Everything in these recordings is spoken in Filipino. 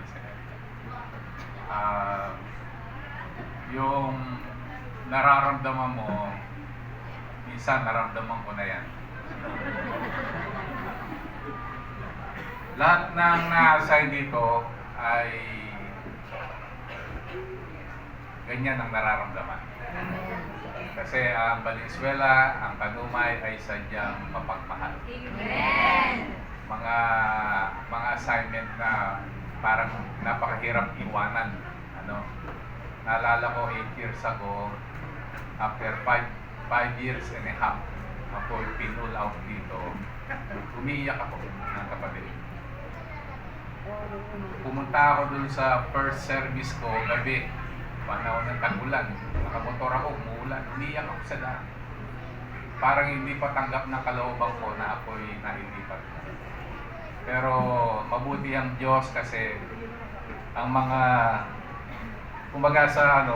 marami sa ganito. Yung nararamdaman mo, minsan naramdaman ko na yan. Lahat ng na-assign dito ay ganyan ang nararamdaman. Kasi ang Valenzuela, ang Kanumay ay sadyang mapagmahal. Amen! Mga assignment na parang napakahirap iwanan. Naalala ko 8 years ago, after 5 years and a half, ako pinul out dito, umiiyak ako ng kapatid. Pumunta ako dun sa first service ko, gabi, panahon ng tag-ulan. Nakamotor ako, umuulan, umiiyak ako sa daan. Parang hindi pa tanggap ng kalooban ko na ako'y nailipat. Pero mabuti ang Diyos kasi ang mga kumbaga sa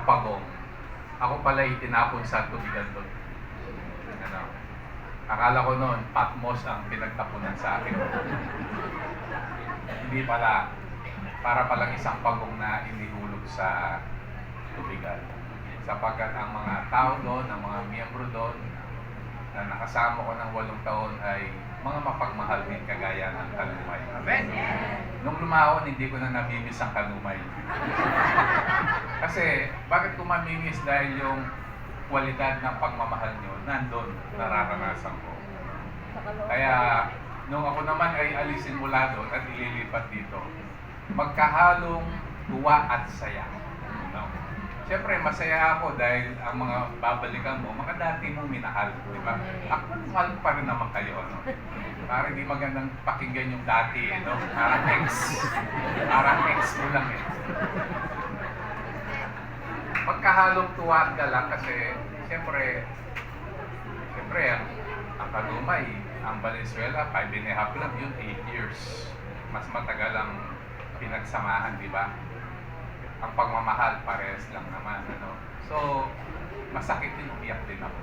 pagong, ako pala itinapon sa tubigan doon. Akala ko noon, Patmos ang pinagtapunan sa akin. Hindi pala, para palang isang pagong na inihulog sa tubigan. Sapagkat ang mga tao doon, ang mga miyembro doon, na nakasama ko ng 8 taon ay mga mapagmahal din kagaya ng Kanumay. Amen! Nung lumahon, hindi ko na namimiss ang Kanumay. Kasi, bakit ko mamimiss? Dahil yung kwalidad ng pagmamahal nyo, nandun, nararanasan ko. Kaya, nung ako naman ay alisin mula doon at ililipat dito, magkahalong tuwa at saya. Siyempre, masaya ako dahil ang mga babalikan mo, mga dati mong minahal, di ba? Ako, mahal pa rin naman kayo, Parang di magandang pakinggan yung dati, Parang ex mo lang, Magkahalong tuwa at galak kasi, siyempre, ang Kanumay, ang Valenzuela, 5.5 lang yun, 8 years. Mas matagal ang pinagsamahan, di ba? Ang pagmamahal, parehas lang naman, So, masakit din, umiyak din ako.